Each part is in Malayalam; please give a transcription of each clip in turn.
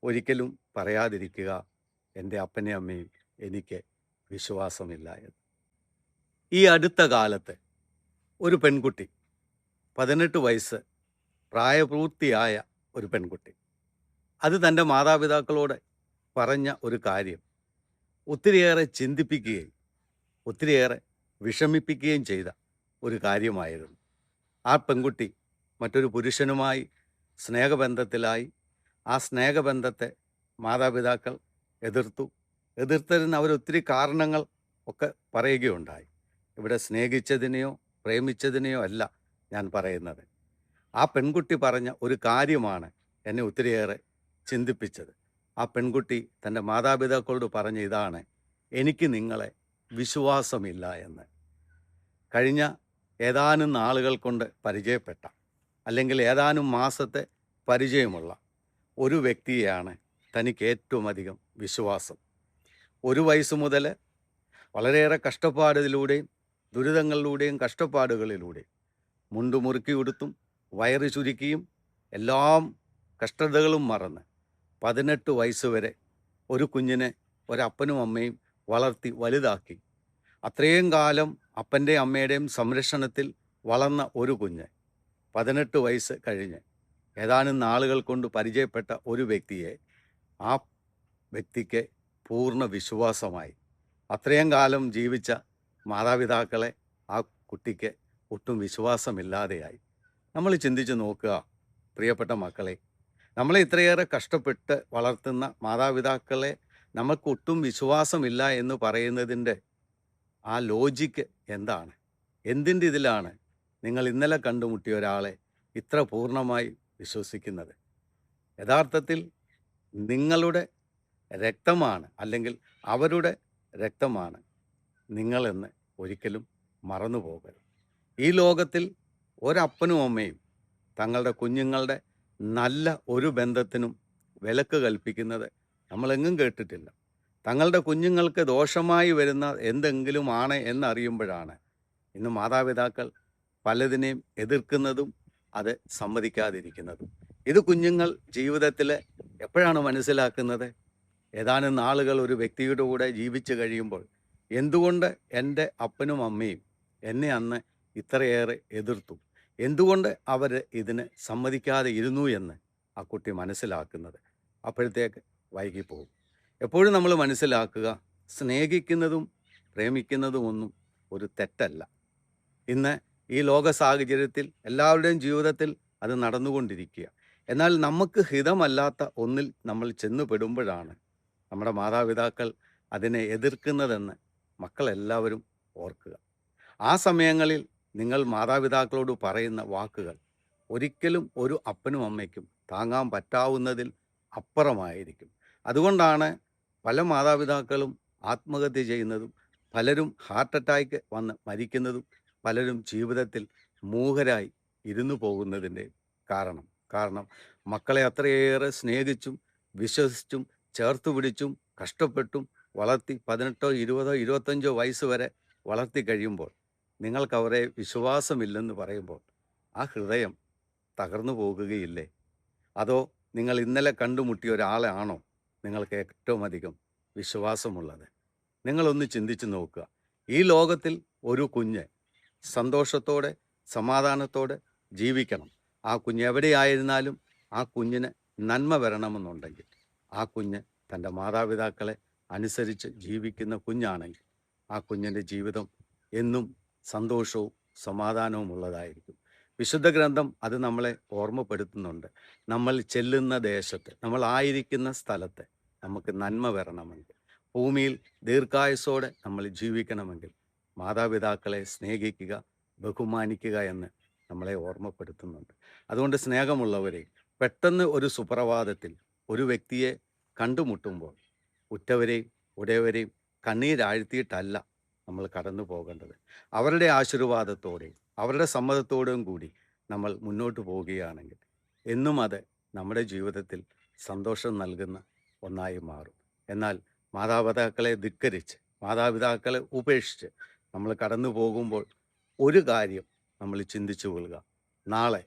ഒരിക്കലും പറയാതിരിക്കുക, എൻ്റെ അപ്പനെയും അമ്മയും എനിക്ക് വിശ്വാസമില്ല എന്ന്. ഈ അടുത്ത കാലത്ത് ഒരു പെൺകുട്ടി, 18 വയസ്സ് പ്രായപൂർത്തിയായ ഒരു പെൺകുട്ടി, അത് തൻ്റെ മാതാപിതാക്കളോട് പറഞ്ഞ ഒരു കാര്യം ഒത്തിരിയേറെ ചിന്തിപ്പിക്കുകയും ഒത്തിരിയേറെ വിഷമിപ്പിക്കുകയും ചെയ്ത ഒരു കാര്യമായിരുന്നു. ആ പെൺകുട്ടി മറ്റൊരു പുരുഷനുമായി സ്നേഹബന്ധത്തിലായി. ആ സ്നേഹബന്ധത്തെ മാതാപിതാക്കൾ എതിർത്തു. എതിർത്തതിന് അവരൊത്തിരി കാരണങ്ങൾ ഒക്കെ പറയുകയുണ്ടായി. ഇവിടെ സ്നേഹിച്ചതിനെയോ പ്രേമിച്ചതിനെയോ അല്ല ഞാൻ പറയുന്നത്. ആ പെൺകുട്ടി പറഞ്ഞ ഒരു കാര്യമാണ് എന്നെ ഒത്തിരിയേറെ ചിന്തിപ്പിച്ചത്. ആ പെൺകുട്ടി തൻ്റെ മാതാപിതാക്കളോട് പറഞ്ഞ ഇതാണ്: എനിക്ക് നിങ്ങളെ വിശ്വാസമില്ല എന്ന്. കഴിഞ്ഞ ഏതാനും നാളുകൾ കൊണ്ട് പരിചയപ്പെട്ട, അല്ലെങ്കിൽ ഏതാനും മാസത്തെ പരിചയമുള്ള ഒരു വ്യക്തിയെയാണ് തനിക്ക് ഏറ്റവും അധികം വിശ്വാസം. 1 വയസ്സ് മുതൽ വളരെയേറെ കഷ്ടപ്പാടിലൂടെയും ദുരിതങ്ങളിലൂടെയും കഷ്ടപ്പാടുകളിലൂടെയും മുണ്ടു മുറുക്കി ഉടുത്തും വയറ് ചുരുക്കിയും എല്ലാം കഷ്ടതകളും മറന്ന് 18 വയസ്സ് വരെ ഒരു കുഞ്ഞിനെ ഒരപ്പനും അമ്മയും വളർത്തി വലുതാക്കി. അത്രയും കാലം അപ്പൻ്റെയും അമ്മയുടെയും സംരക്ഷണത്തിൽ വളർന്ന ഒരു കുഞ്ഞ് 18 വയസ്സ് കഴിഞ്ഞ് ഏതാനും നാളുകൾ കൊണ്ട് പരിചയപ്പെട്ട ഒരു വ്യക്തിയെ, ആ വ്യക്തിക്ക് പൂർണ്ണ വിശ്വാസമായി. അത്രയും കാലം ജീവിച്ച മാതാപിതാക്കളെ ആ കുട്ടിക്ക് ഒട്ടും വിശ്വാസമില്ലാതെയായി. നമ്മൾ ചിന്തിച്ച് നോക്കുക പ്രിയപ്പെട്ട മക്കളെ, നമ്മളെ ഇത്രയേറെ കഷ്ടപ്പെട്ട് വളർത്തുന്ന മാതാപിതാക്കളെ നമുക്ക് ഒട്ടും വിശ്വാസമില്ല എന്ന് പറയുന്നതിൻ്റെ ആ ലോജിക്ക് എന്താണ്? എന്തിൻ്റെ ഇതിലാണ് നിങ്ങൾ ഇന്നലെ കണ്ടുമുട്ടിയ ഒരാളെ ഇത്ര പൂർണ്ണമായി വിശ്വസിക്കുന്നത്? യഥാർത്ഥത്തിൽ നിങ്ങളുടെ രക്തമാണ്, അല്ലെങ്കിൽ അവരുടെ രക്തമാണ് നിങ്ങളെന്ന് ഒരിക്കലും മറന്നു പോകരുത്. ഈ ലോകത്തിൽ ഒരപ്പനും അമ്മയും തങ്ങളുടെ കുഞ്ഞുങ്ങളുടെ നല്ല ഒരു ബന്ധത്തിനും വിലക്ക് കൽപ്പിക്കുന്നത് നമ്മളെങ്ങും കേട്ടിട്ടില്ല. തങ്ങളുടെ കുഞ്ഞുങ്ങൾക്ക് ദോഷമായി വരുന്ന എന്തെങ്കിലും ആണ് എന്നറിയുമ്പോഴാണ് ഇന്ന് മാതാപിതാക്കൾ പലതിനെയും എതിർക്കുന്നതും അത് സമ്മതിക്കാതിരിക്കുന്നതും. ഇത് കുഞ്ഞുങ്ങൾ ജീവിതത്തിൽ എപ്പോഴാണ് മനസ്സിലാക്കുന്നത്? ഏതാനും നാളുകൾ ഒരു വ്യക്തിയുടെ കൂടെ ജീവിച്ചു കഴിയുമ്പോൾ, എന്തുകൊണ്ട് എൻ്റെ അപ്പനും അമ്മയും എന്നെ അന്ന് ഇത്രയേറെ എതിർത്തു, എന്തുകൊണ്ട് അവർ ഇതിന് സമ്മതിക്കാതെ ഇരുന്നു എന്ന് ആ കുട്ടി മനസ്സിലാക്കുന്നത് അപ്പോഴത്തേക്ക് വൈകിപ്പോകും. എപ്പോഴും നമ്മൾ മനസ്സിലാക്കുക, സ്നേഹിക്കുന്നതും പ്രേമിക്കുന്നതും ഒന്നും ഒരു തെറ്റല്ല. ഇന്ന് ഈ ലോക സാഹചര്യത്തിൽ എല്ലാവരുടെയും ജീവിതത്തിൽ അത് നടന്നുകൊണ്ടിരിക്കുക. എന്നാൽ നമുക്ക് ഹിതമല്ലാത്ത ഒന്നിൽ നമ്മൾ ചെന്നുപെടുമ്പോഴാണ് നമ്മുടെ മാതാപിതാക്കൾ അതിനെ എതിർക്കുന്നതെന്ന് മക്കളെല്ലാവരും ഓർക്കുക. ആ സമയങ്ങളിൽ നിങ്ങൾ മാതാപിതാക്കളോട് പറയുന്ന വാക്കുകൾ ഒരിക്കലും ഒരു അപ്പനും അമ്മയ്ക്കും താങ്ങാൻ പറ്റാവുന്നതിൽ അപ്പുറമായിരിക്കും. അതുകൊണ്ടാണ് പല മാതാപിതാക്കളും ആത്മഹത്യ ചെയ്യുന്നതും, പലരും ഹാർട്ട് അറ്റാക്ക് വന്ന് മരിക്കുന്നതും, പലരും ജീവിതത്തിൽ മൂകരായി ഇരുന്നു പോകുന്നതിൻ്റെ കാരണം മക്കളെ അത്രയേറെ സ്നേഹിച്ചും വിശ്വസിച്ചും ചേർത്ത് പിടിച്ചും കഷ്ടപ്പെട്ടും വളർത്തി 18, 20, 25 വയസ്സ് വരെ വളർത്തി കഴിയുമ്പോൾ നിങ്ങൾക്ക് അവരെ വിശ്വാസമില്ലെന്ന് പറയുമ്പോൾ ആ ഹൃദയം തകർന്നു പോകുകയില്ലേ? അതോ നിങ്ങൾ ഇന്നലെ കണ്ടുമുട്ടിയ ഒരാളാണോ നിങ്ങൾക്ക് ഏറ്റവും അധികം വിശ്വാസമുള്ളത്? നിങ്ങളൊന്ന് ചിന്തിച്ചു നോക്കുക. ഈ ലോകത്തിൽ ഒരു കുഞ്ഞ് സന്തോഷത്തോടെ സമാധാനത്തോടെ ജീവിക്കണം. ആ കുഞ്ഞ് എവിടെയായിരുന്നാലും ആ കുഞ്ഞിന് നന്മ വരണമെന്നുണ്ടെങ്കിൽ, ആ കുഞ്ഞ് തൻ്റെ മാതാപിതാക്കളെ അനുസരിച്ച് ജീവിക്കുന്ന കുഞ്ഞാണെങ്കിൽ ആ കുഞ്ഞിൻ്റെ ജീവിതം എന്നും സന്തോഷവും സമാധാനവും ഉള്ളതായിരിക്കും. വിശുദ്ധ ഗ്രന്ഥം അത് നമ്മളെ ഓർമ്മപ്പെടുത്തുന്നുണ്ട്. നമ്മൾ ചെല്ലുന്ന ദേശത്ത്, നമ്മൾ ആയിരിക്കുന്ന സ്ഥലത്ത് നമുക്ക് നന്മ വരണമെങ്കിൽ, ഭൂമിയിൽ ദീർഘായുസ്സോടെ നമ്മൾ ജീവിക്കണമെങ്കിൽ മാതാപിതാക്കളെ സ്നേഹിക്കുക, ബഹുമാനിക്കുക എന്ന് നമ്മളെ ഓർമ്മപ്പെടുത്തുന്നുണ്ട്. അതുകൊണ്ട് സ്നേഹമുള്ളവരെ, പെട്ടെന്ന് ഒരു സുപ്രഭാതത്തിൽ ഒരു വ്യക്തിയെ കണ്ടുമുട്ടുമ്പോൾ ഉറ്റവരെയും ഉടയവരെയും കണ്ണീരാഴ്ത്തിയിട്ടല്ല നമ്മൾ കടന്നു പോകേണ്ടത്. അവരുടെ ആശീർവാദത്തോടെയും അവരുടെ സമ്മതത്തോടും കൂടി നമ്മൾ മുന്നോട്ട് പോവുകയാണെങ്കിൽ എന്നും അത് നമ്മുടെ ജീവിതത്തിൽ സന്തോഷം നൽകുന്ന ഒന്നായി മാറും. എന്നാൽ മാതാപിതാക്കളെ ധിക്കരിച്ച്, മാതാപിതാക്കളെ ഉപേക്ഷിച്ച് നമ്മൾ കടന്നു പോകുമ്പോൾ ഒരു കാര്യം നമ്മൾ ചിന്തിച്ചു കൊള്ളുക: നാളെ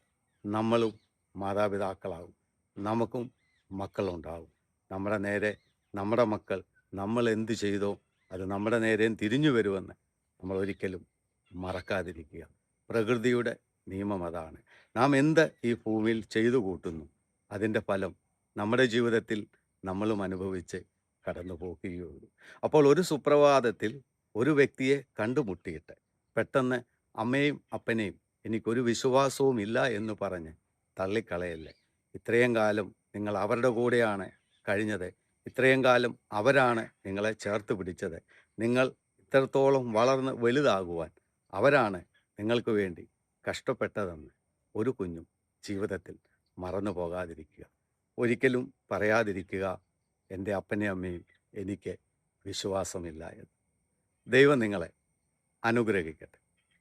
നമ്മളും മാതാപിതാക്കളാകും, നമുക്കും മക്കളുണ്ടാകും. നമ്മുടെ നേരെ നമ്മുടെ മക്കൾ നമ്മൾ എന്ത് ചെയ്തോ അത് നമ്മുടെ നേരെയും തിരിഞ്ഞു വരുമെന്ന് നമ്മൾ ഒരിക്കലും മറക്കാതിരിക്കുക. പ്രകൃതിയുടെ നിയമം അതാണ്. നാം എന്ത് ഈ ഭൂമിയിൽ ചെയ്തു കൂട്ടുന്നു അതിൻ്റെ ഫലം നമ്മുടെ ജീവിതത്തിൽ നമ്മളും അനുഭവിച്ച് കടന്നു പോകുകയുള്ളൂ. അപ്പോൾ ഒരു സുപ്രഭാതത്തിൽ ഒരു വ്യക്തിയെ കണ്ടുമുട്ടിയിട്ട് പെട്ടെന്ന് അമ്മയും അപ്പനെയും എനിക്കൊരു വിശ്വാസവും ഇല്ല എന്ന് പറഞ്ഞ് തള്ളിക്കളയല്ലേ. ഇത്രയും കാലം നിങ്ങൾ അവരുടെ കൂടെയാണ് കഴിഞ്ഞത്. ഇത്രയും കാലം അവരാണ് നിങ്ങളെ ചേർത്ത് പിടിച്ചത്. നിങ്ങൾ ഇത്രത്തോളം വളർന്ന് വലുതാകുവാൻ അവരാണ് നിങ്ങൾക്ക് വേണ്ടി കഷ്ടപ്പെട്ടതെന്ന് ഒരു കുഞ്ഞും ജീവിതത്തിൽ മറന്നു പോകാതിരിക്കുക. ഒരിക്കലും പറയാതിരിക്കുക, എൻ്റെ അപ്പനെയും അമ്മയും എനിക്ക് വിശ്വാസമില്ല എന്ന്. ദൈവം നിങ്ങളെ അനുഗ്രഹിക്കട്ടെ.